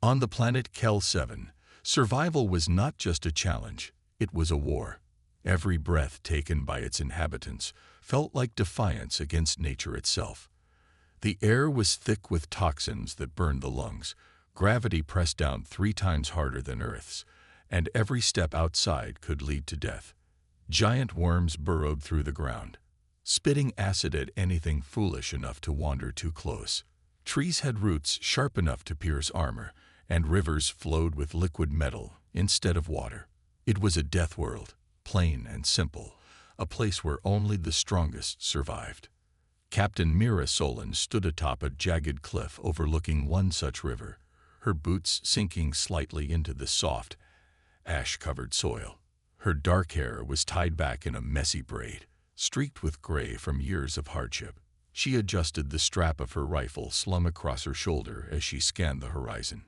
On the planet Kel 7, survival was not just a challenge, it was a war. Every breath taken by its inhabitants felt like defiance against nature itself. The air was thick with toxins that burned the lungs, gravity pressed down 3 times harder than Earth's, and every step outside could lead to death. Giant worms burrowed through the ground, spitting acid at anything foolish enough to wander too close. Trees had roots sharp enough to pierce armor, and rivers flowed with liquid metal instead of water. It was a death world, plain and simple, a place where only the strongest survived. Captain Mira Solon stood atop a jagged cliff overlooking one such river, her boots sinking slightly into the soft, ash-covered soil. Her dark hair was tied back in a messy braid, streaked with gray from years of hardship. She adjusted the strap of her rifle slung across her shoulder as she scanned the horizon.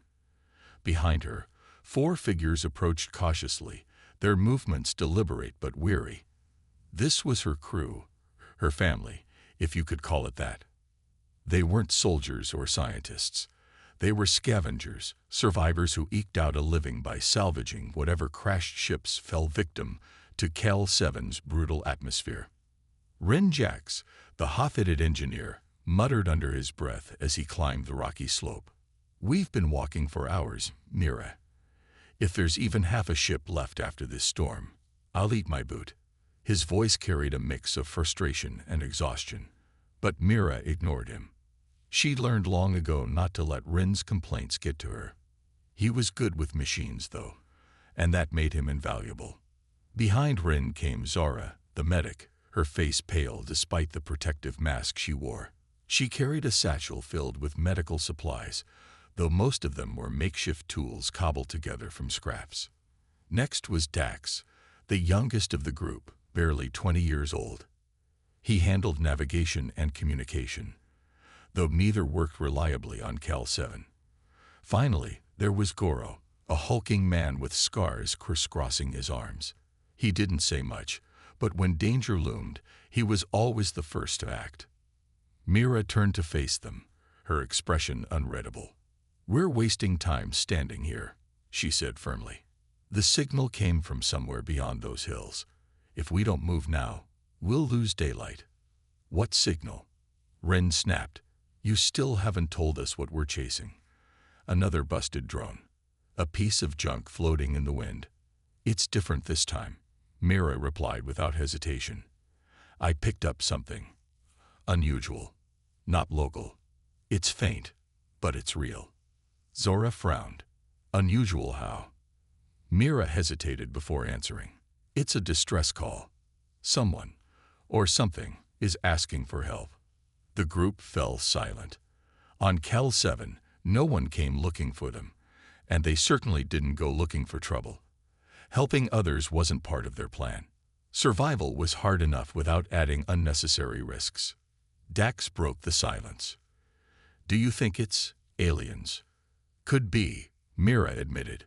Behind her, 4 figures approached cautiously, their movements deliberate but weary. This was her crew, her family, if you could call it that. They weren't soldiers or scientists. They were scavengers, survivors who eked out a living by salvaging whatever crashed ships fell victim to Kel 7's brutal atmosphere. Rin Jax, the hot-headed engineer, muttered under his breath as he climbed the rocky slope. "We've been walking for hours, Mira. If there's even half a ship left after this storm, I'll eat my boot." His voice carried a mix of frustration and exhaustion, but Mira ignored him. She'd learned long ago not to let Rin's complaints get to her. He was good with machines, though, and that made him invaluable. Behind Rin came Zara, the medic, her face pale despite the protective mask she wore. She carried a satchel filled with medical supplies, though most of them were makeshift tools cobbled together from scraps. Next was Dax, the youngest of the group, barely 20 years old. He handled navigation and communication, though neither worked reliably on Kel 7. Finally, there was Goro, a hulking man with scars crisscrossing his arms. He didn't say much, but when danger loomed, he was always the first to act. Mira turned to face them, her expression unreadable. "We're wasting time standing here," she said firmly. "The signal came from somewhere beyond those hills. If we don't move now, we'll lose daylight." "What signal?" Ren snapped. "You still haven't told us what we're chasing." Another busted drone. A piece of junk floating in the wind. "It's different this time," Mira replied without hesitation. "I picked up something unusual, not local. It's faint, but it's real." Zora frowned. "Unusual how?" Mira hesitated before answering. "It's a distress call. Someone, or something, is asking for help." The group fell silent. On Kel 7, no one came looking for them, and they certainly didn't go looking for trouble. Helping others wasn't part of their plan. Survival was hard enough without adding unnecessary risks. Dax broke the silence. "Do you think it's aliens?" "Could be," Mira admitted.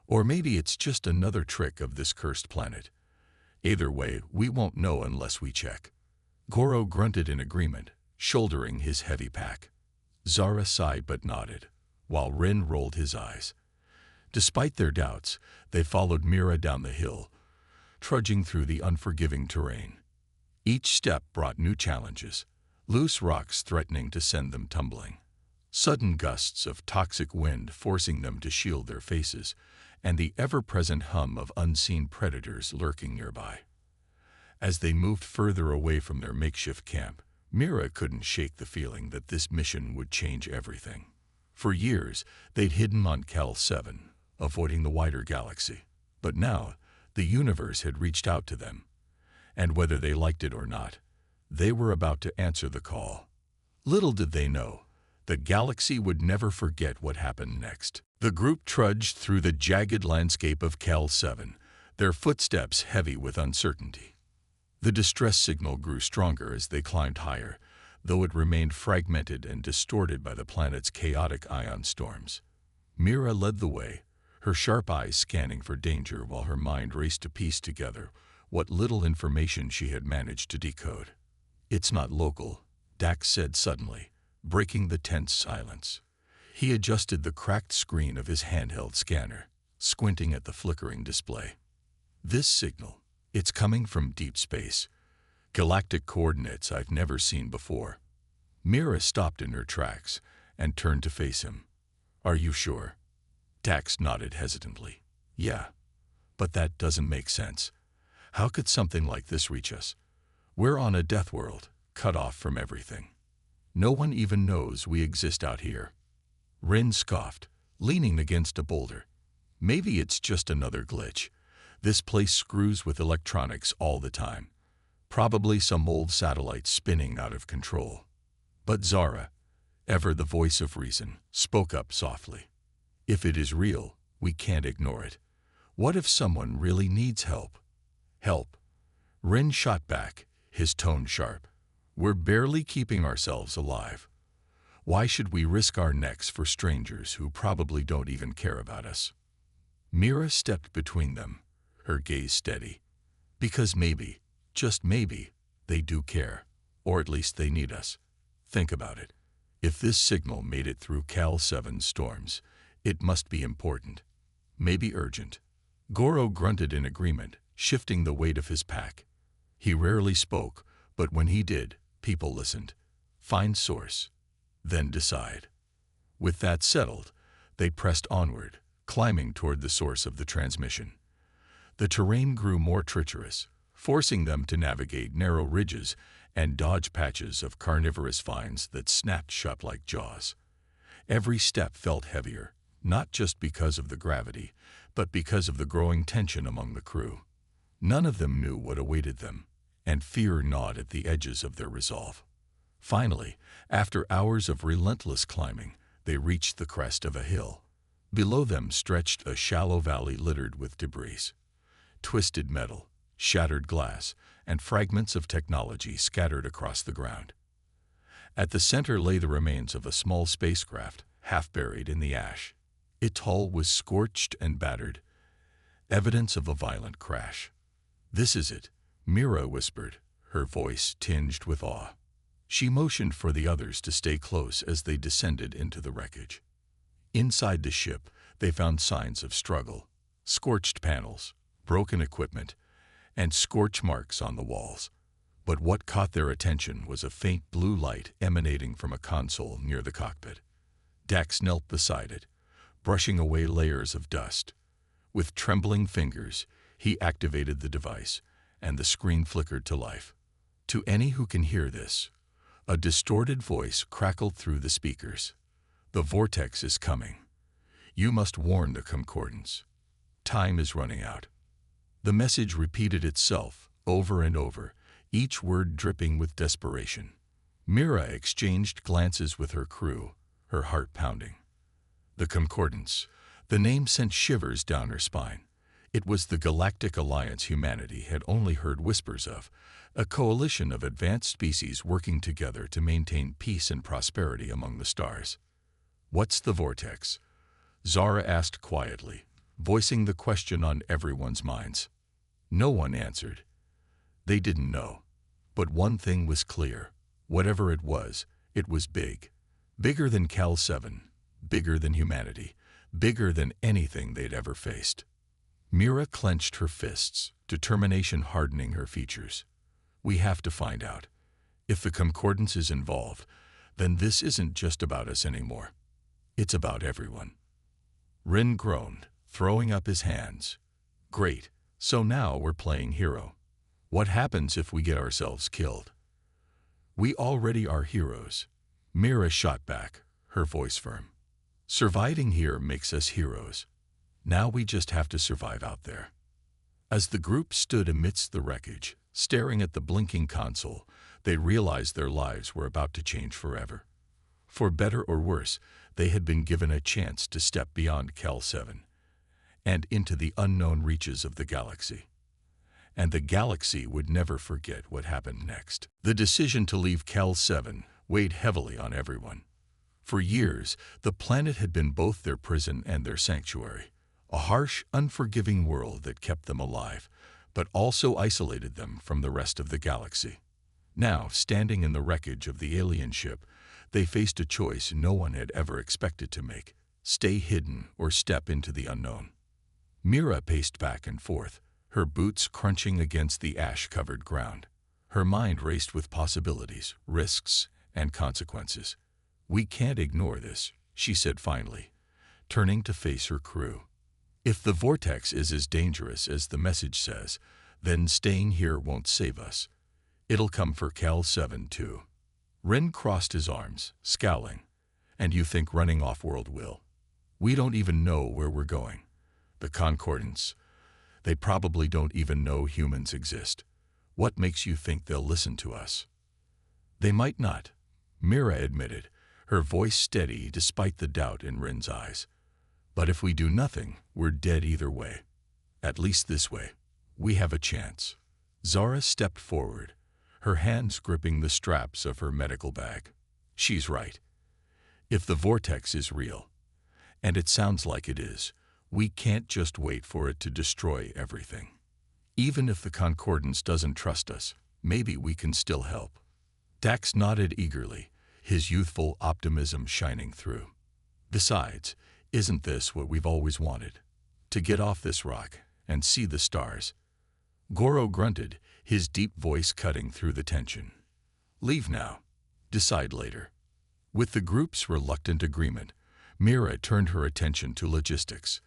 "Or maybe it's just another trick of this cursed planet. Either way, we won't know unless we check." Goro grunted in agreement, shouldering his heavy pack. Zara sighed but nodded, while Rin rolled his eyes. Despite their doubts, they followed Mira down the hill, trudging through the unforgiving terrain. Each step brought new challenges, loose rocks threatening to send them tumbling, sudden gusts of toxic wind forcing them to shield their faces, and the ever-present hum of unseen predators lurking nearby. As they moved further away from their makeshift camp, Mira couldn't shake the feeling that this mission would change everything. For years, they'd hidden on Kel 7, avoiding the wider galaxy. But now, the universe had reached out to them. And whether they liked it or not, they were about to answer the call. Little did they know, the galaxy would never forget what happened next. The group trudged through the jagged landscape of Kel 7, their footsteps heavy with uncertainty. The distress signal grew stronger as they climbed higher, though it remained fragmented and distorted by the planet's chaotic ion storms. Mira led the way, her sharp eyes scanning for danger while her mind raced to piece together what little information she had managed to decode. "It's not local," Dax said suddenly, breaking the tense silence. He adjusted the cracked screen of his handheld scanner, squinting at the flickering display. This signal, it's coming from deep space. Galactic coordinates I've never seen before. Mira stopped in her tracks and turned to face him. Are you sure? Dax nodded hesitantly. Yeah, but that doesn't make sense. How could something like this reach us? We're on a death world, cut off from everything. No one even knows we exist out here. Rin scoffed, leaning against a boulder. Maybe it's just another glitch. This place screws with electronics all the time. Probably some old satellite spinning out of control. But Zara, ever the voice of reason, spoke up softly. If it is real, we can't ignore it. What if someone really needs help? Help. Rin shot back, his tone sharp. We're barely keeping ourselves alive. Why should we risk our necks for strangers who probably don't even care about us? Mira stepped between them, her gaze steady. Because maybe, just maybe, they do care. Or at least they need us. Think about it. If this signal made it through Cal 7 storms, it must be important. Maybe urgent. Goro grunted in agreement, shifting the weight of his pack. He rarely spoke, but when he did, people listened. Find source. Then decide. With that settled, they pressed onward, climbing toward the source of the transmission. The terrain grew more treacherous, forcing them to navigate narrow ridges and dodge patches of carnivorous vines that snapped shut like jaws. Every step felt heavier, not just because of the gravity, but because of the growing tension among the crew. None of them knew what awaited them, and fear gnawed at the edges of their resolve. Finally, after hours of relentless climbing, they reached the crest of a hill. Below them stretched a shallow valley littered with debris. Twisted metal, shattered glass, and fragments of technology scattered across the ground. At the center lay the remains of a small spacecraft, half buried in the ash. Its hull was scorched and battered, evidence of a violent crash. This is it, Mira whispered, her voice tinged with awe. She motioned for the others to stay close as they descended into the wreckage. Inside the ship, they found signs of struggle, scorched panels, broken equipment, and scorch marks on the walls. But what caught their attention was a faint blue light emanating from a console near the cockpit. Dax knelt beside it, brushing away layers of dust. With trembling fingers, he activated the device, and the screen flickered to life. To any who can hear this, a distorted voice crackled through the speakers. The vortex is coming. You must warn the concordance. Time is running out. The message repeated itself over and over, each word dripping with desperation. Mira exchanged glances with her crew, her heart pounding. The concordance. The name sent shivers down her spine. It was the galactic alliance humanity had only heard whispers of, a coalition of advanced species working together to maintain peace and prosperity among the stars. What's the vortex? Zara asked quietly, voicing the question on everyone's minds. No one answered. They didn't know. But one thing was clear. Whatever it was big. Bigger than Cal 7, bigger than humanity, bigger than anything they'd ever faced. Mira clenched her fists, determination hardening her features. We have to find out. If the concordance is involved, then this isn't just about us anymore. It's about everyone. Rin groaned, throwing up his hands. Great, so now we're playing hero. What happens if we get ourselves killed? We already are heroes. Mira shot back, her voice firm. Surviving here makes us heroes. Now we just have to survive out there. As the group stood amidst the wreckage, staring at the blinking console, they realized their lives were about to change forever. For better or worse, they had been given a chance to step beyond Cal 7 and into the unknown reaches of the galaxy. And the galaxy would never forget what happened next. The decision to leave Cal 7 weighed heavily on everyone. For years, the planet had been both their prison and their sanctuary, a harsh, unforgiving world that kept them alive, but also isolated them from the rest of the galaxy. Now, standing in the wreckage of the alien ship, They faced a choice no one had ever expected to make: stay hidden or step into the unknown. Mira paced back and forth, her boots crunching against the ash-covered ground. Her mind raced with possibilities, risks, and consequences. "We can't ignore this," she said finally, turning to face her crew. "If the vortex is as dangerous as the message says, then staying here won't save us. It'll come for Cal 7 too." Rin crossed his arms, scowling. "And you think running off-world will? We don't even know where we're going. The Concordants, they probably don't even know humans exist. What makes you think they'll listen to us?" "They might not," Mira admitted, her voice steady despite the doubt in Rin's eyes. "But if we do nothing, we're dead either way. At least this way, we have a chance." Zara stepped forward, her hands gripping the straps of her medical bag. "She's right. If the vortex is real, and it sounds like it is, we can't just wait for it to destroy everything. Even if the Concordance doesn't trust us, maybe we can still help." Dax nodded eagerly, his youthful optimism shining through. "Besides, isn't this what we've always wanted? To get off this rock and see the stars?" Goro grunted, his deep voice cutting through the tension. "Leave now. Decide later." With the group's reluctant agreement, Mira turned her attention to logistics.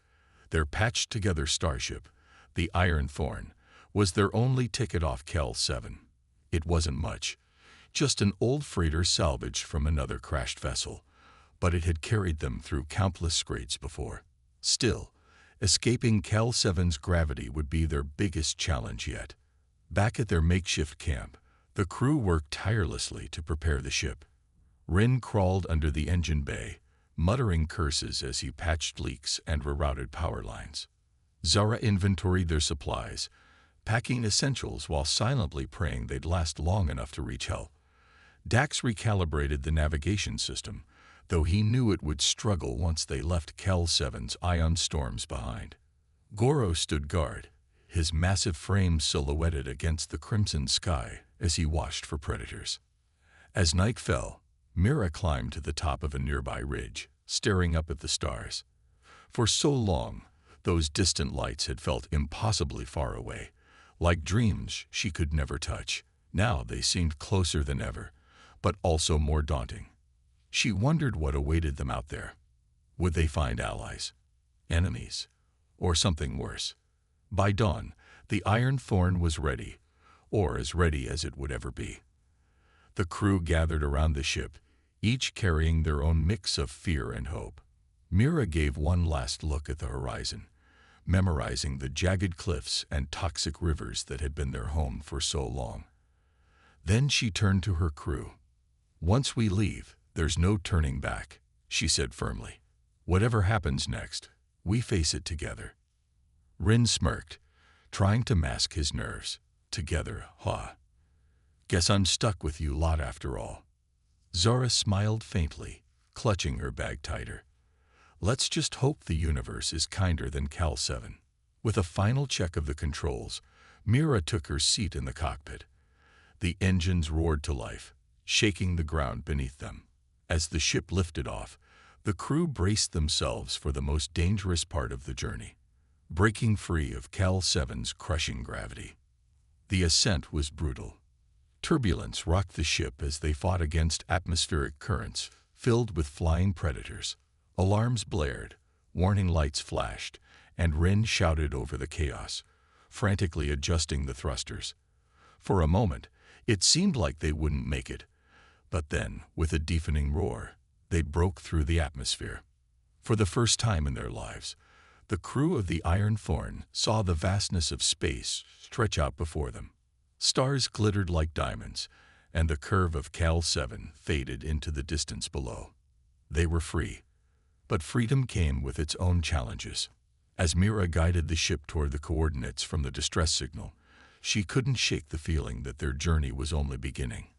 Their patched-together starship, the Iron Thorn, was their only ticket off Cal 7. It wasn't much, just an old freighter salvaged from another crashed vessel, but it had carried them through countless scrapes before. Still, escaping Cal 7's gravity would be their biggest challenge yet. Back at their makeshift camp, the crew worked tirelessly to prepare the ship. Rin crawled under the engine bay, muttering curses as he patched leaks and rerouted power lines. Zara inventoried their supplies, packing essentials while silently praying they'd last long enough to reach help. Dax recalibrated the navigation system, though he knew it would struggle once they left Cal 7's ion storms behind. Goro stood guard, his massive frame silhouetted against the crimson sky as he watched for predators. As night fell, Mira climbed to the top of a nearby ridge, staring up at the stars. For so long, those distant lights had felt impossibly far away, like dreams she could never touch. Now they seemed closer than ever, but also more daunting. She wondered what awaited them out there. Would they find allies, enemies, or something worse? By dawn, the Iron Thorn was ready, or as ready as it would ever be. The crew gathered around the ship, each carrying their own mix of fear and hope. Mira gave one last look at the horizon, memorizing the jagged cliffs and toxic rivers that had been their home for so long. Then she turned to her crew. "Once we leave, there's no turning back," she said firmly. "Whatever happens next, we face it together." Rin smirked, trying to mask his nerves. "Together, huh? Guess I'm stuck with you lot after all." Zara smiled faintly, clutching her bag tighter. "Let's just hope the universe is kinder than Cal 7. With a final check of the controls, Mira took her seat in the cockpit. The engines roared to life, shaking the ground beneath them. As the ship lifted off, the crew braced themselves for the most dangerous part of the journey, breaking free of Cal 7's crushing gravity. The ascent was brutal. Turbulence rocked the ship as they fought against atmospheric currents filled with flying predators. Alarms blared, warning lights flashed, and Rin shouted over the chaos, frantically adjusting the thrusters. For a moment, it seemed like they wouldn't make it, but then, with a deafening roar, they broke through the atmosphere. For the first time in their lives, the crew of the Iron Thorn saw the vastness of space stretch out before them. Stars glittered like diamonds, and the curve of Cal 7 faded into the distance below. They were free, but freedom came with its own challenges. As Mira guided the ship toward the coordinates from the distress signal, she couldn't shake the feeling that their journey was only beginning.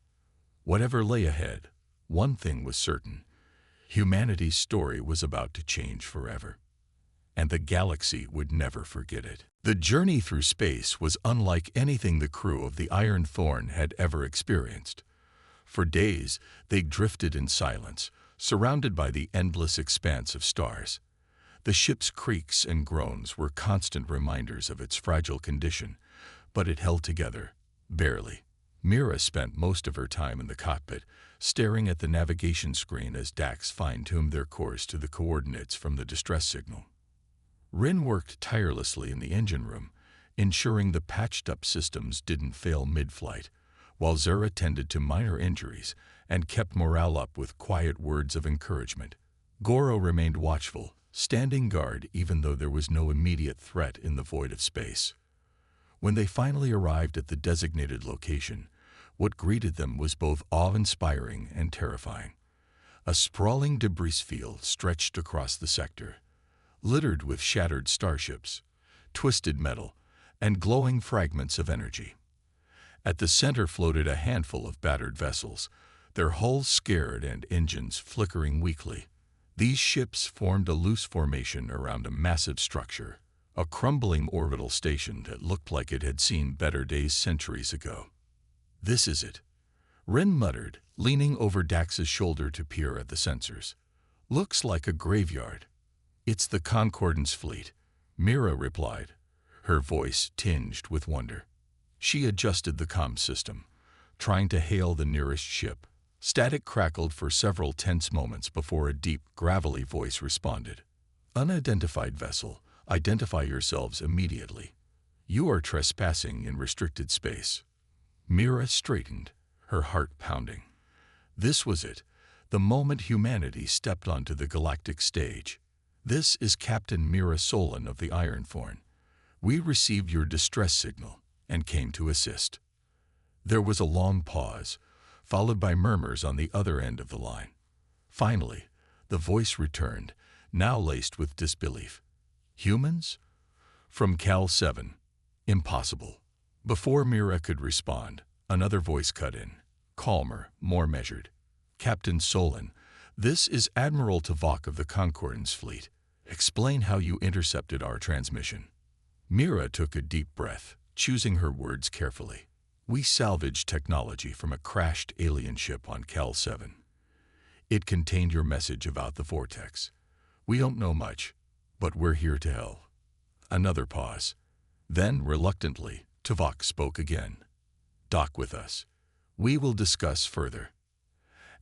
Whatever lay ahead, one thing was certain: humanity's story was about to change forever, and the galaxy would never forget it. The journey through space was unlike anything the crew of the Iron Thorn had ever experienced. For days, they drifted in silence, surrounded by the endless expanse of stars. The ship's creaks and groans were constant reminders of its fragile condition, but it held together, barely. Mira spent most of her time in the cockpit, staring at the navigation screen as Dax fine-tuned their course to the coordinates from the distress signal. Rin worked tirelessly in the engine room, ensuring the patched-up systems didn't fail mid-flight, while Zura tended to minor injuries and kept morale up with quiet words of encouragement. Goro remained watchful, standing guard even though there was no immediate threat in the void of space. When they finally arrived at the designated location, what greeted them was both awe-inspiring and terrifying. A sprawling debris field stretched across the sector, littered with shattered starships, twisted metal, and glowing fragments of energy. At the center floated a handful of battered vessels, their hulls scarred and engines flickering weakly. These ships formed a loose formation around a massive structure, a crumbling orbital station that looked like it had seen better days centuries ago. "This is it," Rin muttered, leaning over Dax's shoulder to peer at the sensors. "Looks like a graveyard." "It's the Concordance fleet," Mira replied, her voice tinged with wonder. She adjusted the comm system, trying to hail the nearest ship. Static crackled for several tense moments before a deep, gravelly voice responded. "Unidentified vessel, identify yourselves immediately. You are trespassing in restricted space." Mira straightened, her heart pounding. This was it, the moment humanity stepped onto the galactic stage. "This is Captain Mira Solon of the Ironthorn. We received your distress signal and came to assist." There was a long pause, followed by murmurs on the other end of the line. Finally, the voice returned, now laced with disbelief. "Humans? From Cal 7. Impossible." Before Mira could respond, another voice cut in, calmer, more measured. "Captain Solon, this is Admiral Tavok of the Concordance fleet. Explain how you intercepted our transmission." Mira took a deep breath, choosing her words carefully. "We salvaged technology from a crashed alien ship on Cal 7. It contained your message about the vortex. We don't know much, but we're here to help." Another pause. Then, reluctantly, Tavok spoke again. "Dock with us. We will discuss further."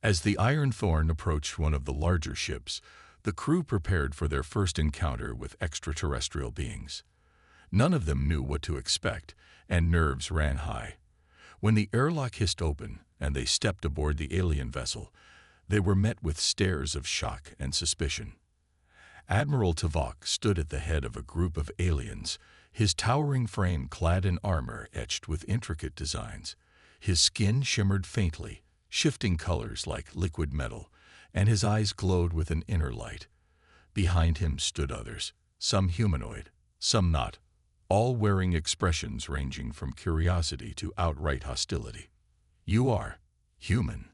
As the Ironthorn approached one of the larger ships, the crew prepared for their first encounter with extraterrestrial beings. None of them knew what to expect, and nerves ran high. When the airlock hissed open and they stepped aboard the alien vessel, they were met with stares of shock and suspicion. Admiral Tavok stood at the head of a group of aliens, his towering frame clad in armor etched with intricate designs. His skin shimmered faintly, shifting colors like liquid metal, and his eyes glowed with an inner light. Behind him stood others, some humanoid, some not, all wearing expressions ranging from curiosity to outright hostility. "You are human?"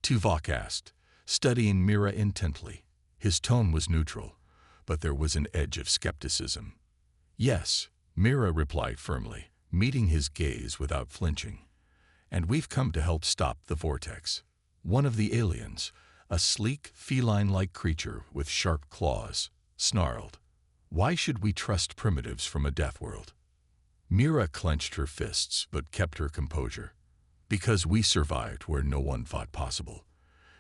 Tuvok asked, studying Mira intently. His tone was neutral, but there was an edge of skepticism. "Yes," Mira replied firmly, meeting his gaze without flinching. "And we've come to help stop the vortex." One of the aliens, a sleek, feline-like creature with sharp claws, snarled. "Why should we trust primitives from a death world?" Mira clenched her fists but kept her composure. "Because we survived where no one thought possible.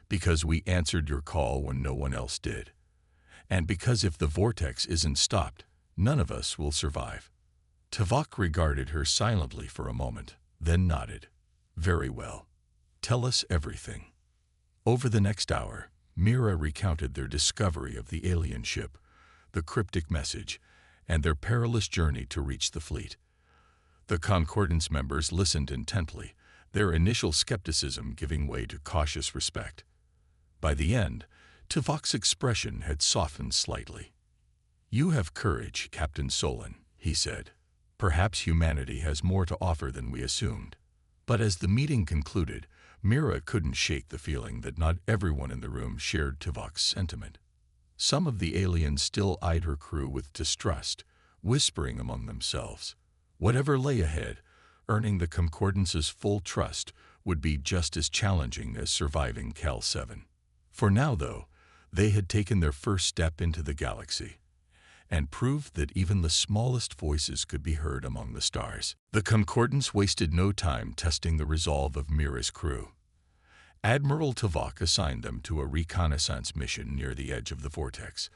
Because we answered your call when no one else did. And because if the vortex isn't stopped, none of us will survive." Tavok regarded her silently for a moment, then nodded. "Very well. Tell us everything." Over the next hour, Mira recounted their discovery of the alien ship, the cryptic message, and their perilous journey to reach the fleet. The Concordance members listened intently, their initial skepticism giving way to cautious respect. By the end, Tavok's expression had softened slightly. "You have courage, Captain Solon," he said. "Perhaps humanity has more to offer than we assumed." But as the meeting concluded, Mira couldn't shake the feeling that not everyone in the room shared Tavok's sentiment. Some of the aliens still eyed her crew with distrust, whispering among themselves. Whatever lay ahead, earning the Concordance's full trust would be just as challenging as surviving Cal 7. For now, though, they had taken their first step into the galaxy and proved that even the smallest voices could be heard among the stars. The Concordance wasted no time testing the resolve of Mira's crew. Admiral Tuvok assigned them to a reconnaissance mission near the edge of the vortex,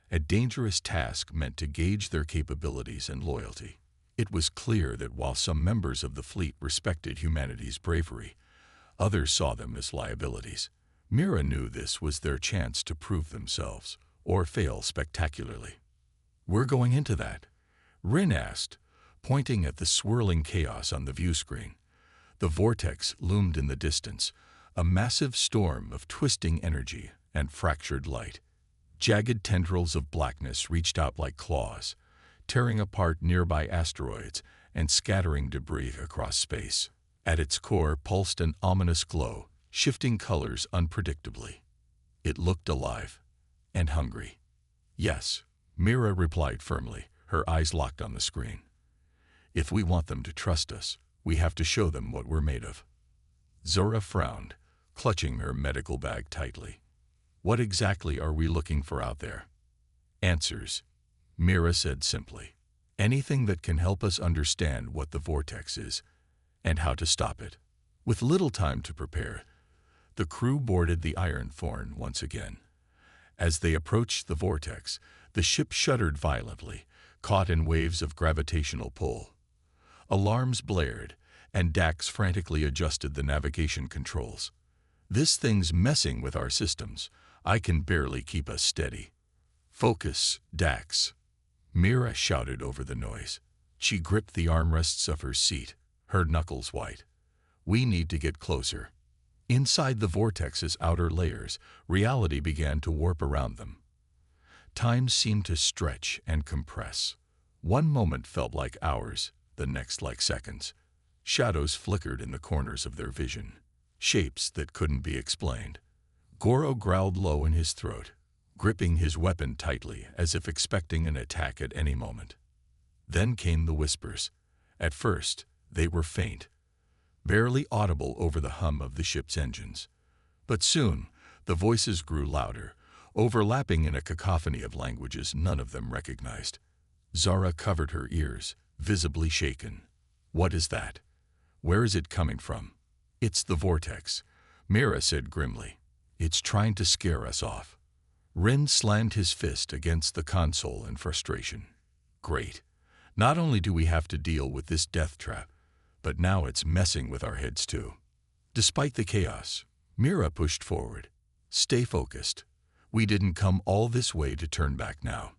a dangerous task meant to gauge their capabilities and loyalty. It was clear that while some members of the fleet respected humanity's bravery, others saw them as liabilities. Mira knew this was their chance to prove themselves, or fail spectacularly. "We're going into that?" Rin asked, pointing at the swirling chaos on the view screen. The vortex loomed in the distance, a massive storm of twisting energy and fractured light. Jagged tendrils of blackness reached out like claws, tearing apart nearby asteroids and scattering debris across space. At its core pulsed an ominous glow, shifting colors unpredictably. It looked alive and hungry. "Yes," Mira replied firmly, her eyes locked on the screen. "If we want them to trust us, we have to show them what we're made of." Zora frowned, clutching her medical bag tightly. "What exactly are we looking for out there?" "Answers," Mira said simply. "Anything that can help us understand what the vortex is and how to stop it." With little time to prepare, the crew boarded the Iron Thorn once again. As they approached the vortex, the ship shuddered violently, caught in waves of gravitational pull. Alarms blared, and Dax frantically adjusted the navigation controls. "This thing's messing with our systems. I can barely keep us steady." "Focus, Dax," Mira shouted over the noise. She gripped the armrests of her seat, her knuckles white. "We need to get closer." Inside the vortex's outer layers, reality began to warp around them. Time seemed to stretch and compress. One moment felt like hours, the next like seconds. Shadows flickered in the corners of their vision, shapes that couldn't be explained. Goro growled low in his throat, gripping his weapon tightly as if expecting an attack at any moment. Then came the whispers. At first, they were faint, barely audible over the hum of the ship's engines. But soon, the voices grew louder, overlapping in a cacophony of languages none of them recognized. Zara covered her ears, visibly shaken. "What is that? Where is it coming from?" "It's the vortex," Mira said grimly. "It's trying to scare us off." Rin slammed his fist against the console in frustration. "Great. Not only do we have to deal with this death trap, but now it's messing with our heads too." Despite the chaos, Mira pushed forward. "Stay focused. We didn't come all this way to turn back now."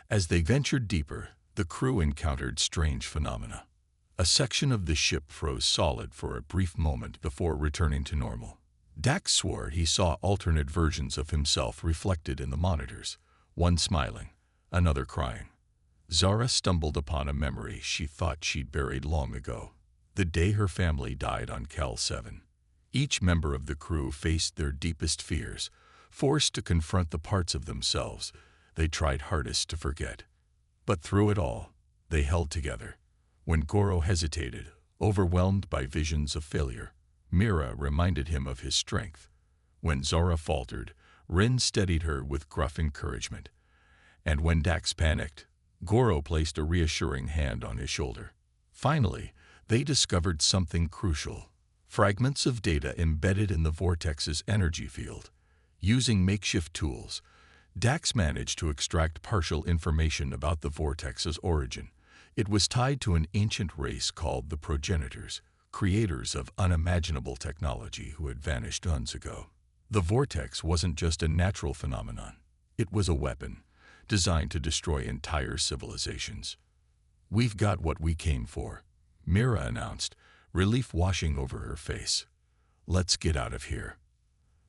As they ventured deeper, the crew encountered strange phenomena. A section of the ship froze solid for a brief moment before returning to normal. Dax swore he saw alternate versions of himself reflected in the monitors, one smiling, another crying. Zara stumbled upon a memory she thought she'd buried long ago. The day her family died on Cal 7. Each member of the crew faced their deepest fears, forced to confront the parts of themselves they tried hardest to forget. But through it all, they held together. When Goro hesitated, overwhelmed by visions of failure, Mira reminded him of his strength. When Zora faltered, Rin steadied her with gruff encouragement. And when Dax panicked, Goro placed a reassuring hand on his shoulder. Finally, they discovered something crucial: fragments of data embedded in the vortex's energy field. Using makeshift tools, Dax managed to extract partial information about the vortex's origin. It was tied to an ancient race called the progenitors, creators of unimaginable technology who had vanished eons ago. The vortex wasn't just a natural phenomenon. It was a weapon, designed to destroy entire civilizations. "We've got what we came for," Mira announced, relief washing over her face. "Let's get out of here."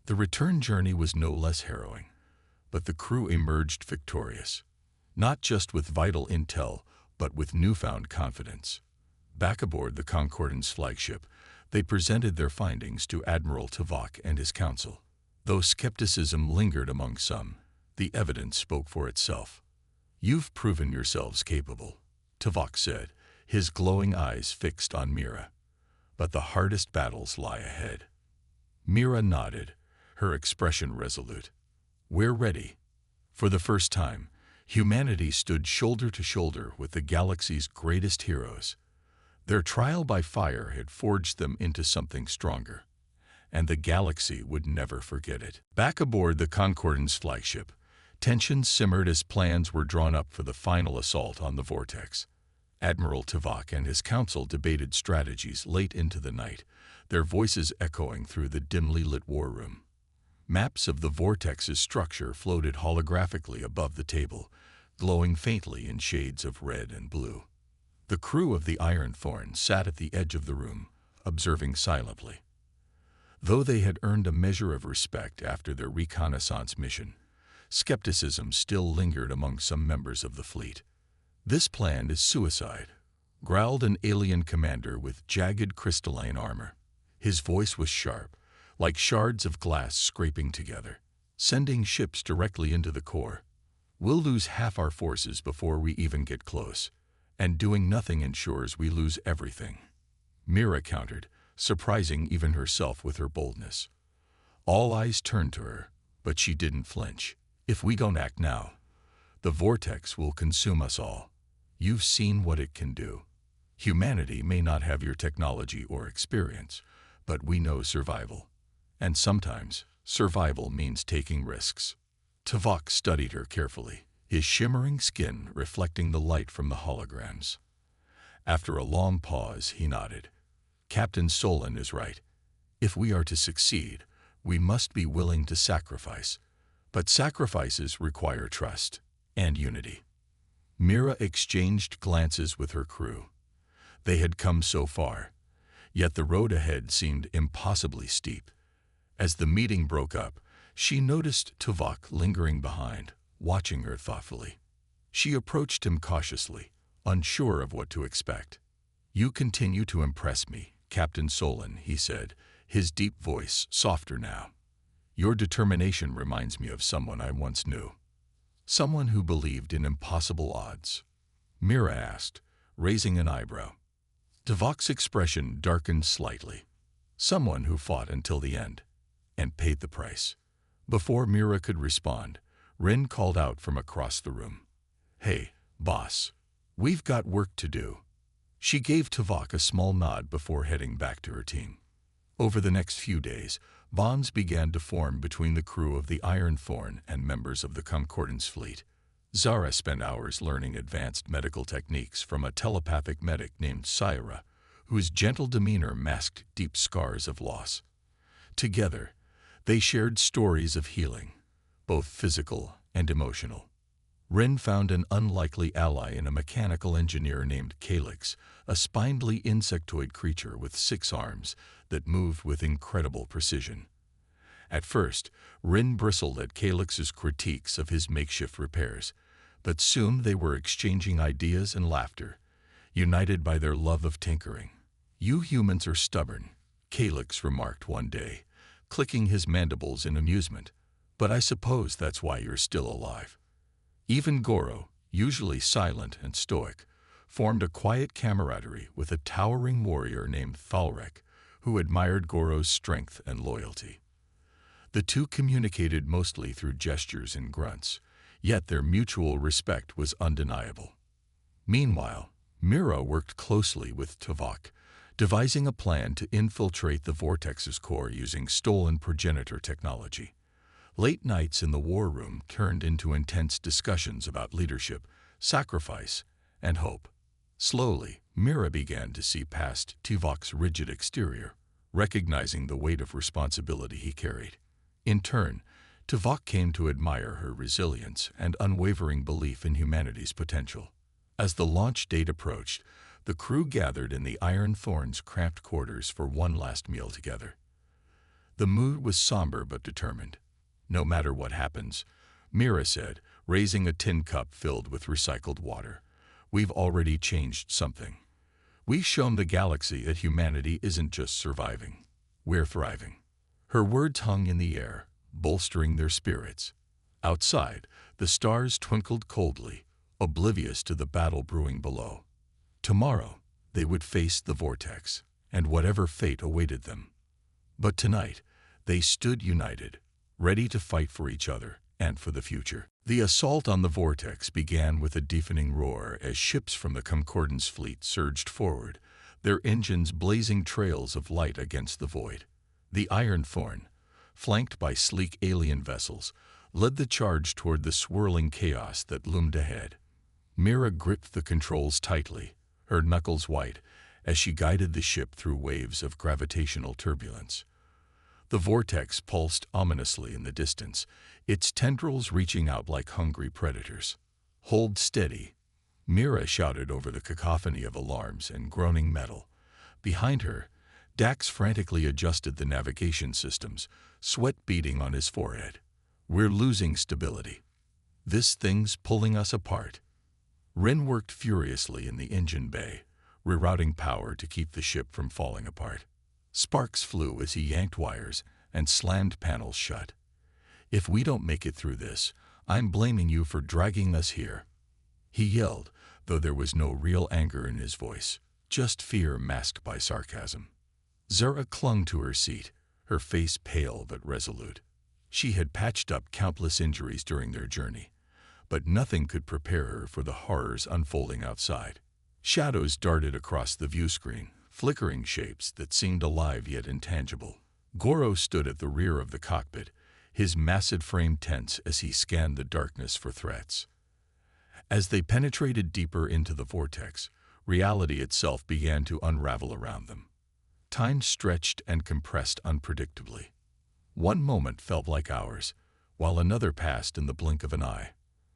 The return journey was no less harrowing, but the crew emerged victorious, not just with vital intel, but with newfound confidence. Back aboard the Concordance flagship, they presented their findings to Admiral Tuvok and his council. Though skepticism lingered among some, the evidence spoke for itself. "You've proven yourselves capable," Tuvok said, his glowing eyes fixed on Mira. but the hardest battles lie ahead. Mira nodded, her expression resolute. We're ready. For the first time, humanity stood shoulder to shoulder with the galaxy's greatest heroes. Their trial by fire had forged them into something stronger, and the galaxy would never forget it. Back aboard the Concordance flagship, tensions simmered as plans were drawn up for the final assault on the Vortex. Admiral Tuvok and his council debated strategies late into the night, their voices echoing through the dimly lit war room. Maps of the Vortex's structure floated holographically above the table, glowing faintly in shades of red and blue. The crew of the Iron Thorn sat at the edge of the room, observing silently. Though they had earned a measure of respect after their reconnaissance mission, skepticism still lingered among some members of the fleet. "This plan is suicide," growled an alien commander with jagged crystalline armor. His voice was sharp, like shards of glass scraping together, sending ships directly into the core. "We'll lose half our forces before we even get close, and doing nothing ensures we lose everything." Mira countered, surprising even herself with her boldness. All eyes turned to her, but she didn't flinch. "If we don't act now, the Vortex will consume us all. You've seen what it can do. Humanity may not have your technology or experience, but we know survival. And sometimes, survival means taking risks." Tuvok studied her carefully, his shimmering skin reflecting the light from the holograms. After a long pause, he nodded. "Captain Solon is right. If we are to succeed, we must be willing to sacrifice. But sacrifices require trust and unity." Mira exchanged glances with her crew. They had come so far, yet the road ahead seemed impossibly steep. As the meeting broke up, she noticed Tuvok lingering behind, watching her thoughtfully. She approached him cautiously, unsure of what to expect. "You continue to impress me, Captain Solon," he said, his deep voice softer now. "Your determination reminds me of someone I once knew. Someone who believed in impossible odds." Mira asked, raising an eyebrow. Tuvok's expression darkened slightly. "Someone who fought until the end, and paid the price." Before Mira could respond, Rin called out from across the room. "Hey, boss, we've got work to do." She gave Tuvok a small nod before heading back to her team. Over the next few days, bonds began to form between the crew of the Iron Thorn and members of the Concordance fleet. Zara spent hours learning advanced medical techniques from a telepathic medic named Syra, whose gentle demeanor masked deep scars of loss. Together, they shared stories of healing, both physical and emotional. Rin found an unlikely ally in a mechanical engineer named Calyx, a spindly insectoid creature with 6 arms that moved with incredible precision. At first, Rin bristled at Calyx's critiques of his makeshift repairs, but soon they were exchanging ideas and laughter, united by their love of tinkering. "You humans are stubborn," Calyx remarked one day, clicking his mandibles in amusement, "but I suppose that's why you're still alive." Even Goro, usually silent and stoic, formed a quiet camaraderie with a towering warrior named Thalrek, who admired Goro's strength and loyalty. The two communicated mostly through gestures and grunts, yet their mutual respect was undeniable. Meanwhile, Mira worked closely with Tuvok, devising a plan to infiltrate the Vortex's core using stolen progenitor technology. Late nights in the war room turned into intense discussions about leadership, sacrifice, and hope. Slowly, Mira began to see past Tuvok's rigid exterior, recognizing the weight of responsibility he carried. In turn, Tuvok came to admire her resilience and unwavering belief in humanity's potential. As the launch date approached, the crew gathered in the Iron Thorn's cramped quarters for one last meal together. The mood was somber but determined. "No matter what happens," Mira said, raising a tin cup filled with recycled water, "we've already changed something. We've shown the galaxy that humanity isn't just surviving, we're thriving." Her words hung in the air, bolstering their spirits. Outside, the stars twinkled coldly, oblivious to the battle brewing below. Tomorrow, they would face the Vortex, and whatever fate awaited them. But tonight, they stood united, ready to fight for each other and for the future. The assault on the vortex began with a deafening roar as ships from the Concordance fleet surged forward, their engines blazing trails of light against the void. The Iron Thorn, flanked by sleek alien vessels, led the charge toward the swirling chaos that loomed ahead. Mira gripped the controls tightly, her knuckles white, as she guided the ship through waves of gravitational turbulence. The vortex pulsed ominously in the distance, its tendrils reaching out like hungry predators. "Hold steady," Mira shouted over the cacophony of alarms and groaning metal. Behind her, Dax frantically adjusted the navigation systems, sweat beading on his forehead. "We're losing stability. This thing's pulling us apart." Rin worked furiously in the engine bay, rerouting power to keep the ship from falling apart. Sparks flew as he yanked wires and slammed panels shut. "If we don't make it through this, I'm blaming you for dragging us here," he yelled, though there was no real anger in his voice, just fear masked by sarcasm. Zara clung to her seat, her face pale but resolute. She had patched up countless injuries during their journey, but nothing could prepare her for the horrors unfolding outside. Shadows darted across the view screen, flickering shapes that seemed alive yet intangible. Goro stood at the rear of the cockpit, his massive frame tense as he scanned the darkness for threats. As they penetrated deeper into the vortex, reality itself began to unravel around them. Time stretched and compressed unpredictably. One moment felt like hours, while another passed in the blink of an eye.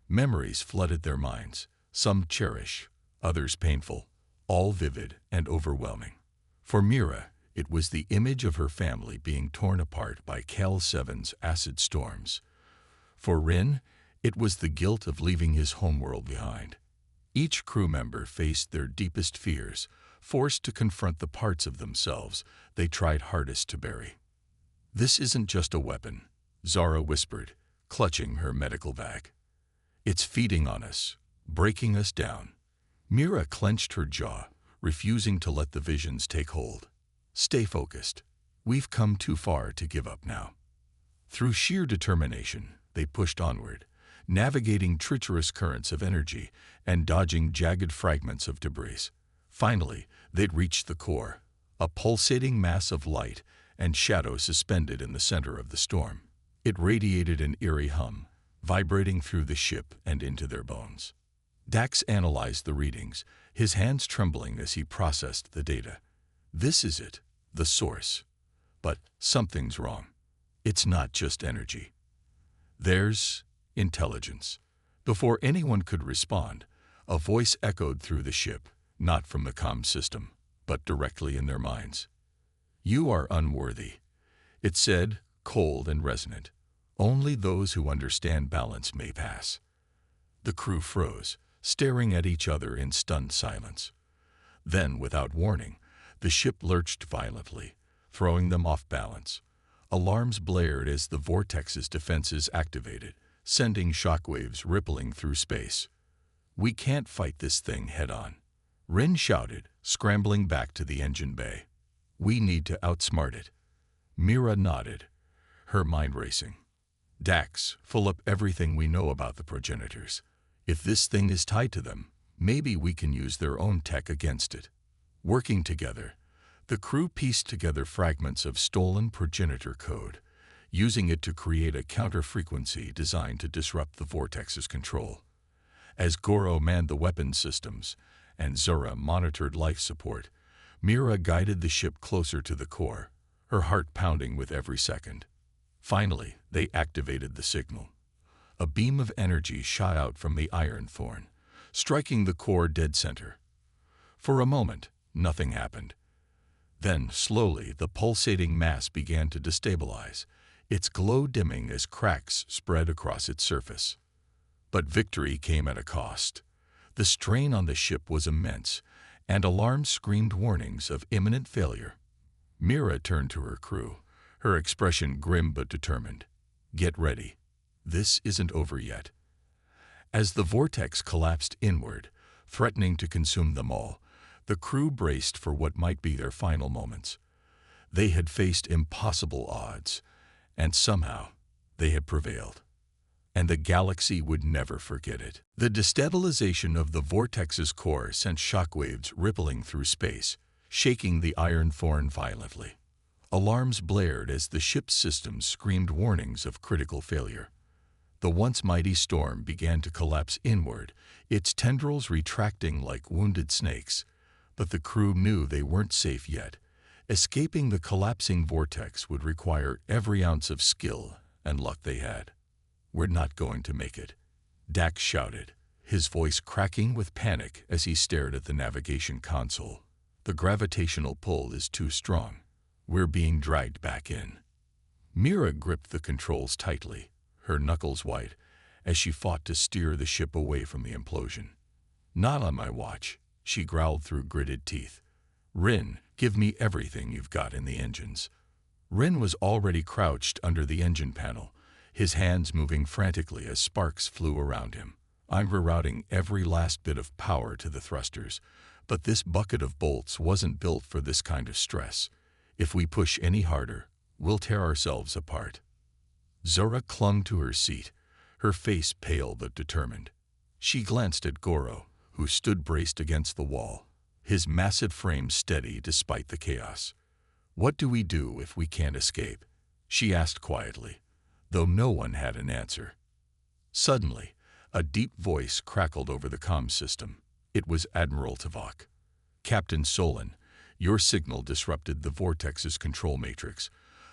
Memories flooded their minds, some cherished, others painful, all vivid and overwhelming. For Mira, it was the image of her family being torn apart by Cal 7's acid storms. For Rin, it was the guilt of leaving his homeworld behind. Each crew member faced their deepest fears, forced to confront the parts of themselves they tried hardest to bury. "This isn't just a weapon," Zara whispered, clutching her medical bag. "It's feeding on us, breaking us down." Mira clenched her jaw, refusing to let the visions take hold. "Stay focused. We've come too far to give up now." Through sheer determination, they pushed onward, navigating treacherous currents of energy and dodging jagged fragments of debris. Finally, they'd reached the core, a pulsating mass of light and shadow suspended in the center of the storm. It radiated an eerie hum, vibrating through the ship and into their bones. Dax analyzed the readings, his hands trembling as he processed the data. "This is it, the source. But something's wrong. It's not just energy. There's intelligence." Before anyone could respond, a voice echoed through the ship, not from the comm system, but directly in their minds. "You are unworthy," it said, cold and resonant. "Only those who understand balance may pass." The crew froze, staring at each other in stunned silence. Then, without warning, the ship lurched violently, throwing them off balance. Alarms blared as the vortex's defenses activated, sending shockwaves rippling through space. "We can't fight this thing head-on," Rin shouted, scrambling back to the engine bay. "We need to outsmart it." Mira nodded, her mind racing. "Dax, pull up everything we know about the progenitors. If this thing is tied to them, maybe we can use their own tech against it." Working together, the crew pieced together fragments of stolen progenitor code, using it to create a counter-frequency designed to disrupt the vortex's control. As Goro manned the weapons systems and Zora monitored life support, Mira guided the ship closer to the core, her heart pounding with every second. Finally, they activated the signal. A beam of energy shot out from the Iron Thorn, striking the core dead center. For a moment, nothing happened. Then, slowly, the pulsating mass began to destabilize, its glow dimming as cracks spread across its surface. But victory came at a cost. The strain on the ship was immense, and alarms screamed warnings of imminent failure. Mira turned to her crew, her expression grim but determined. "Get ready. This isn't over yet." As the vortex collapsed inward, threatening to consume them all, The crew braced for what might be their final moments. They had faced impossible odds, and somehow they had prevailed. And the galaxy would never forget it. The destabilization of the vortex's core sent shockwaves rippling through space, shaking the Iron Thorn violently. Alarms blared as the ship's systems screamed warnings of critical failure. The once mighty storm began to collapse inward, its tendrils retracting like wounded snakes. But the crew knew they weren't safe yet. Escaping the collapsing vortex would require every ounce of skill and luck they had. "We're not going to make it," Dax shouted, his voice cracking with panic as he stared at the navigation console. "The gravitational pull is too strong. We're being dragged back in." Mira gripped the controls tightly, her knuckles white, as she fought to steer the ship away from the implosion. "Not on my watch," she growled through gritted teeth. "Rin, give me everything you've got in the engines." Rin was already crouched under the engine panel, his hands moving frantically as sparks flew around him. "I'm rerouting every last bit of power to the thrusters, but this bucket of bolts wasn't built for this kind of stress. If we push any harder, we'll tear ourselves apart." Zora clung to her seat, her face pale but determined. She glanced at Goro, who stood braced against the wall, his massive frame steady despite the chaos. "What do we do if we can't escape?" she asked quietly, though no one had an answer. Suddenly, a deep voice crackled over the comm system. It was Admiral Tuvok. "Captain Solon, your signal disrupted the vortex's control matrix,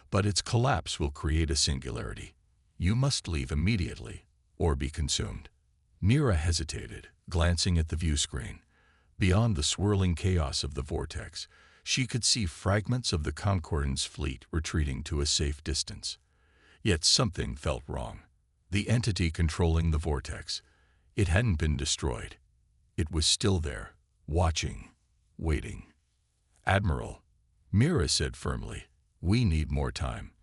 but its collapse will create a singularity. You must leave immediately, or be consumed." Mira hesitated, glancing at the view screen. Beyond the swirling chaos of the vortex, she could see fragments of the Concordance fleet retreating to a safe distance. Yet something felt wrong. The entity controlling the vortex, it hadn't been destroyed. It was still there, watching, waiting. "Admiral," Mira said firmly, "we need more time.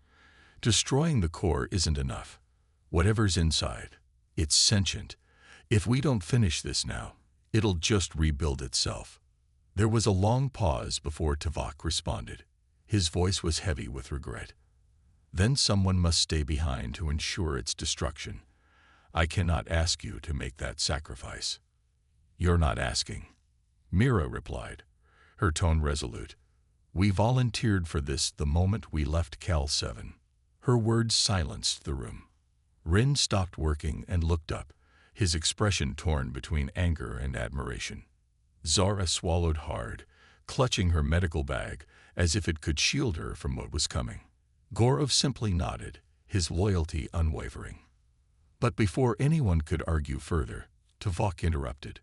Destroying the core isn't enough. Whatever's inside, it's sentient. If we don't finish this now, it'll just rebuild itself." There was a long pause before Tuvok responded. His voice was heavy with regret. "Then someone must stay behind to ensure its destruction. I cannot ask you to make that sacrifice." "You're not asking," Mira replied, her tone resolute. "We volunteered for this the moment we left Cal 7. Her words silenced the room. Rin stopped working and looked up, his expression torn between anger and admiration. Zara swallowed hard, clutching her medical bag as if it could shield her from what was coming. Gorov simply nodded, his loyalty unwavering. But before anyone could argue further, Tuvok interrupted.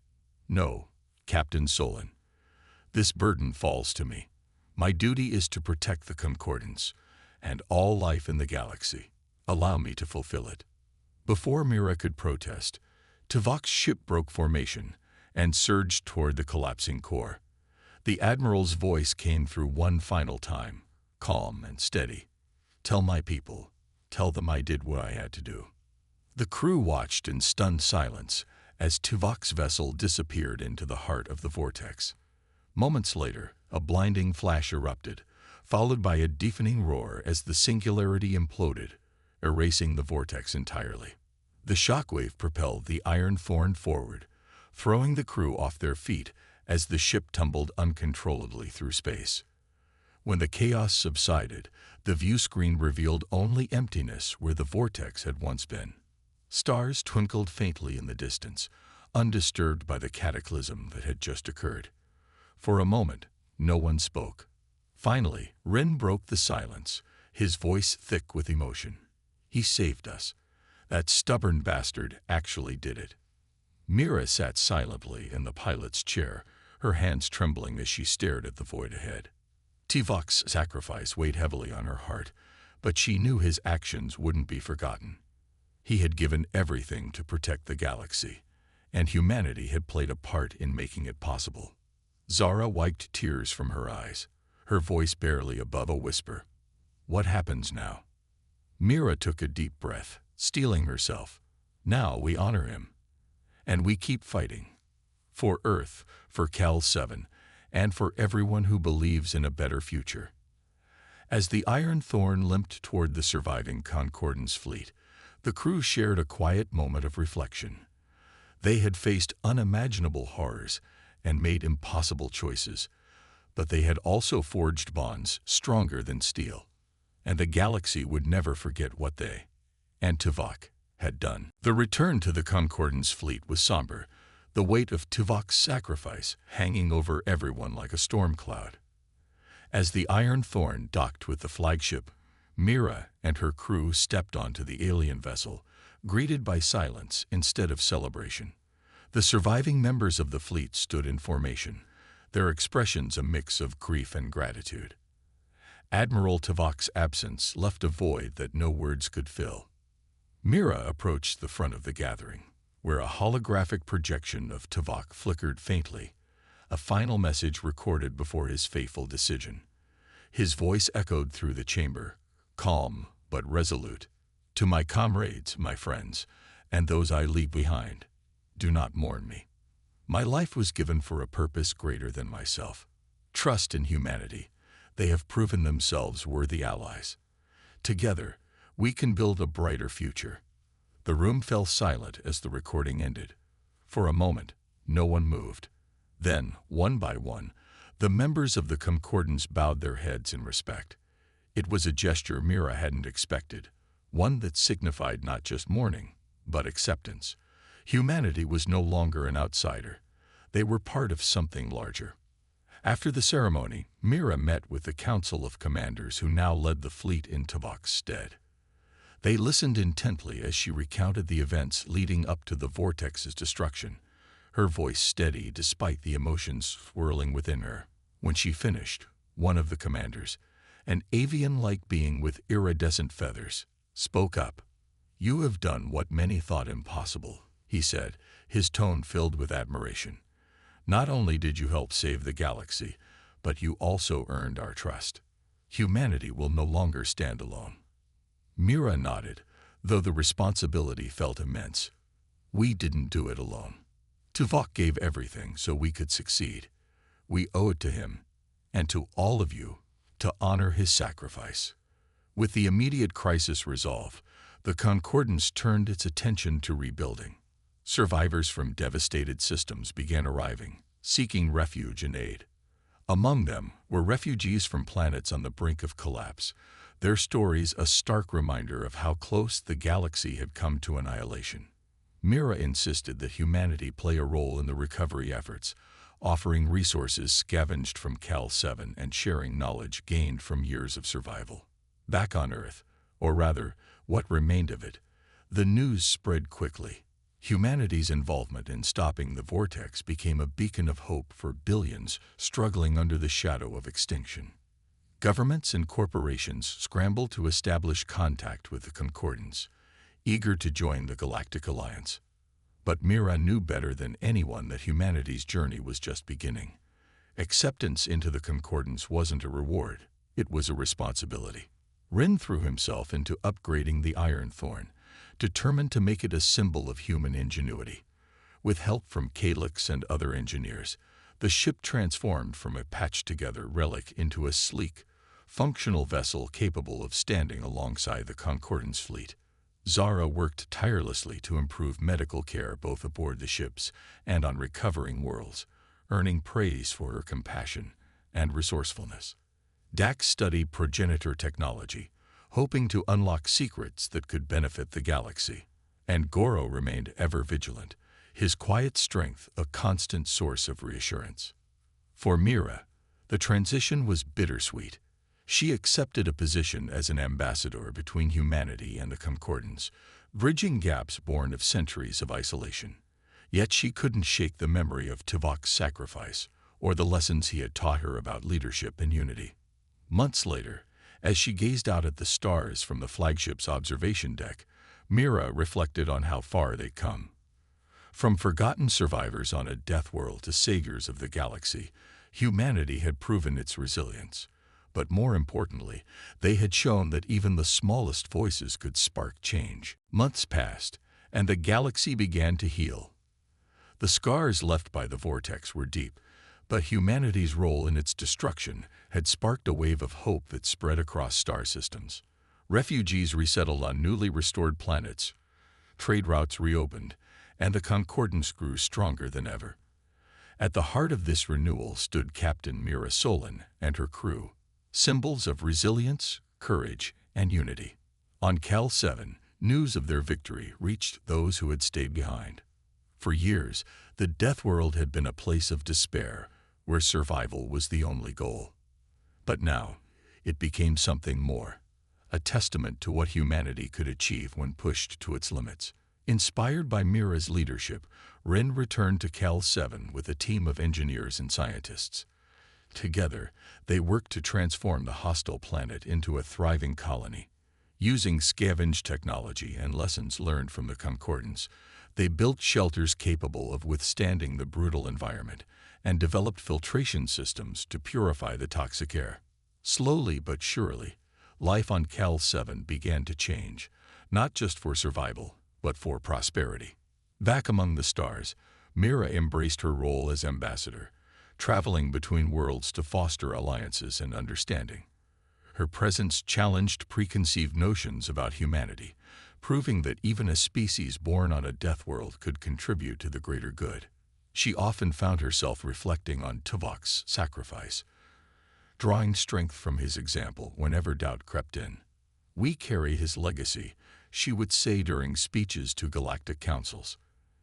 "No, Captain Solon. This burden falls to me. My duty is to protect the Concordance and all life in the galaxy. Allow me to fulfill it." Before Mira could protest, Tuvok's ship broke formation and surged toward the collapsing core. The Admiral's voice came through one final time, calm and steady. "Tell my people. Tell them I did what I had to do." The crew watched in stunned silence as Tuvok's vessel disappeared into the heart of the vortex. Moments later, a blinding flash erupted, followed by a deafening roar as the singularity imploded, erasing the vortex entirely. The shockwave propelled the Iron Thorn forward, throwing the crew off their feet as the ship tumbled uncontrollably through space. When the chaos subsided, the view screen revealed only emptiness where the vortex had once been. Stars twinkled faintly in the distance, undisturbed by the cataclysm that had just occurred. For a moment, no one spoke. Finally, Rin broke the silence, his voice thick with emotion. "He saved us. That stubborn bastard actually did it." Mira sat silently in the pilot's chair, her hands trembling as she stared at the void ahead. Tuvok's sacrifice weighed heavily on her heart, but she knew his actions wouldn't be forgotten. He had given everything to protect the galaxy, and humanity had played a part in making it possible. Zara wiped tears from her eyes, her voice barely above a whisper. "What happens now?" Mira took a deep breath, steeling herself. "Now we honor him. And we keep fighting. For Earth, for Cal 7, and for everyone who believes in a better future. As the Iron Thorn limped toward the surviving Concordance fleet, the crew shared a quiet moment of reflection. They had faced unimaginable horrors and made impossible choices, but they had also forged bonds stronger than steel, and the galaxy would never forget what they, and Tuvok, had done. The return to the Concordance fleet was somber, the weight of Tuvok's sacrifice hanging over everyone like a storm cloud. As the Iron Thorn docked with the flagship, Mira and her crew stepped onto the alien vessel, greeted by silence instead of celebration. The surviving members of the fleet stood in formation, their expressions a mix of grief and gratitude. Admiral Tuvok's absence left a void that no words could fill. Mira approached the front of the gathering, where a holographic projection of Tuvok flickered faintly, a final message recorded before his fateful decision. His voice echoed through the chamber, calm but resolute. "To my comrades, my friends, and those I leave behind, do not mourn me. My life was given for a purpose greater than myself. Trust in humanity. They have proven themselves worthy allies. Together, we can build a brighter future." The room fell silent as the recording ended. For a moment, no one moved. Then, one by one, the members of the Concordance bowed their heads in respect. It was a gesture Mira hadn't expected, one that signified not just mourning, but acceptance. Humanity was no longer an outsider. They were part of something larger. After the ceremony, Mira met with the Council of Commanders who now led the fleet in Tuvok's stead. They listened intently as she recounted the events leading up to the Vortex's destruction, her voice steady despite the emotions swirling within her. When she finished, one of the commanders, an avian-like being with iridescent feathers, spoke up. "You have done what many thought impossible," he said, his tone filled with admiration. "Not only did you help save the galaxy, but you also earned our trust. Humanity will no longer stand alone." Mira nodded, though the responsibility felt immense. "We didn't do it alone. Tuvok gave everything so we could succeed. We owe it to him, and to all of you, to honor his sacrifice." With the immediate crisis resolved, the Concordance turned its attention to rebuilding. Survivors from devastated systems began arriving, seeking refuge and aid. Among them were refugees from planets on the brink of collapse, their stories a stark reminder of how close the galaxy had come to annihilation. Mira insisted that humanity play a role in the recovery efforts, offering resources scavenged from Cal-7 and sharing knowledge gained from years of survival. Back on Earth, or rather, what remained of it, the news spread quickly. Humanity's involvement in stopping the vortex became a beacon of hope for billions struggling under the shadow of extinction. Governments and corporations scrambled to establish contact with the Concordance, eager to join the Galactic Alliance. But Mira knew better than anyone that humanity's journey was just beginning. Acceptance into the Concordance wasn't a reward, it was a responsibility. Rin threw himself into upgrading the Iron Thorn, determined to make it a symbol of human ingenuity. With help from Calyx and other engineers, the ship transformed from a patched-together relic into a sleek, functional vessel capable of standing alongside the Concordance fleet. Zara worked tirelessly to improve medical care both aboard the ships and on recovering worlds, earning praise for her compassion and resourcefulness. Dax studied progenitor technology, hoping to unlock secrets that could benefit the galaxy. And Goro remained ever vigilant, his quiet strength a constant source of reassurance. For Mira, the transition was bittersweet. She accepted a position as an ambassador between humanity and the Concordance, bridging gaps born of centuries of isolation. Yet she couldn't shake the memory of Tuvok's sacrifice or the lessons he had taught her about leadership and unity. Months later, as she gazed out at the stars from the flagship's observation deck, Mira reflected on how far they'd come. From forgotten survivors on a death world to saviors of the galaxy, humanity had proven its resilience. But more importantly, they had shown that even the smallest voices could spark change. Months passed, and the galaxy began to heal. The scars left by the vortex were deep, But humanity's role in its destruction had sparked a wave of hope that spread across star systems. Refugees resettled on newly restored planets, trade routes reopened, and the Concordance grew stronger than ever. At the heart of this renewal stood Captain Mira Solon and her crew, symbols of resilience, courage, and unity. On Cal 7, news of their victory reached those who had stayed behind. For years, the Deathworld had been a place of despair, where survival was the only goal. But now, it became something more, a testament to what humanity could achieve when pushed to its limits. Inspired by Mira's leadership, Ren returned to Cal 7 with a team of engineers and scientists. Together, they worked to transform the hostile planet into a thriving colony. Using scavenge technology and lessons learned from the Concordance, they built shelters capable of withstanding the brutal environment and developed filtration systems to purify the toxic air. Slowly but surely, life on Cal 7 began to change, not just for survival, but for prosperity. Back among the stars, Mira embraced her role as ambassador, traveling between worlds to foster alliances and understanding. Her presence challenged preconceived notions about humanity, proving that even a species born on a death world could contribute to the greater good. She often found herself reflecting on Tuvok's sacrifice, drawing strength from his example whenever doubt crept in. "We carry his legacy," she would say during speeches to galactic councils,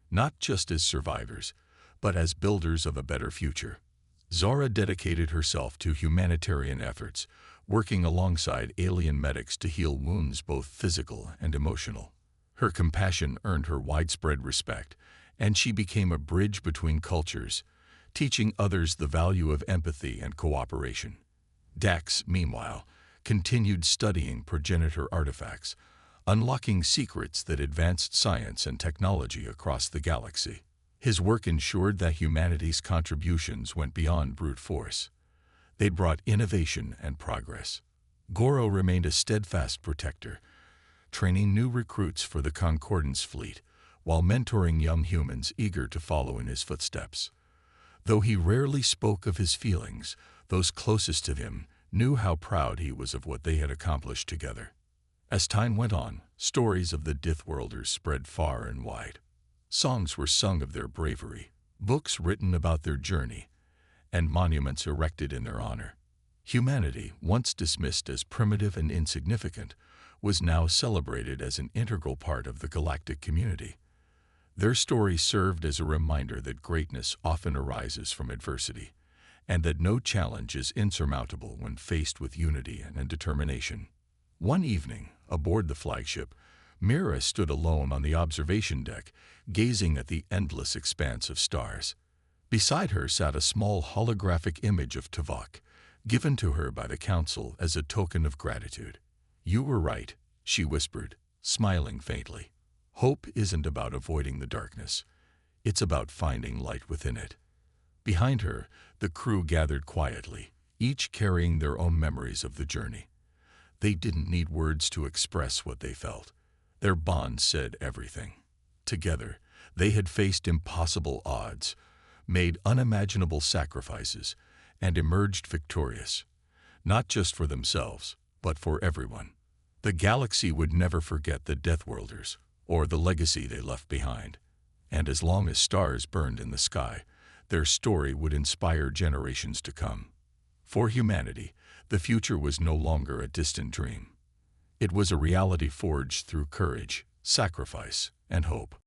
"not just as survivors, but as builders of a better future." Zara dedicated herself to humanitarian efforts, working alongside alien medics to heal wounds both physical and emotional. Her compassion earned her widespread respect, and she became a bridge between cultures, teaching others the value of empathy and cooperation. Dax, meanwhile, continued studying progenitor artifacts, unlocking secrets that advanced science and technology across the galaxy. His work ensured that humanity's contributions went beyond brute force. They brought innovation and progress. Goro remained a steadfast protector, training new recruits for the Concordance fleet, while mentoring young humans eager to follow in his footsteps. Though he rarely spoke of his feelings, those closest to him knew how proud he was of what they had accomplished together. As time went on, stories of the Deathworlders spread far and wide. Songs were sung of their bravery, books written about their journey, and monuments erected in their honor. Humanity, once dismissed as primitive and insignificant, was now celebrated as an integral part of the galactic community. Their story served as a reminder that greatness often arises from adversity, and that no challenge is insurmountable when faced with unity and determination. One evening, aboard the flagship, Mira stood alone on the observation deck, gazing at the endless expanse of stars. Beside her sat a small holographic image of Tuvok, given to her by the Council as a token of gratitude. "You were right," she whispered, smiling faintly. "Hope isn't about avoiding the darkness. It's about finding light within it." Behind her, the crew gathered quietly, each carrying their own memories of the journey. They didn't need words to express what they felt. Their bond said everything. Together, they had faced impossible odds, made unimaginable sacrifices, and emerged victorious, not just for themselves, but for everyone. The galaxy would never forget the Deathworlders, or the legacy they left behind. And as long as stars burned in the sky, their story would inspire generations to come. For humanity, the future was no longer a distant dream. It was a reality forged through courage, sacrifice, and hope.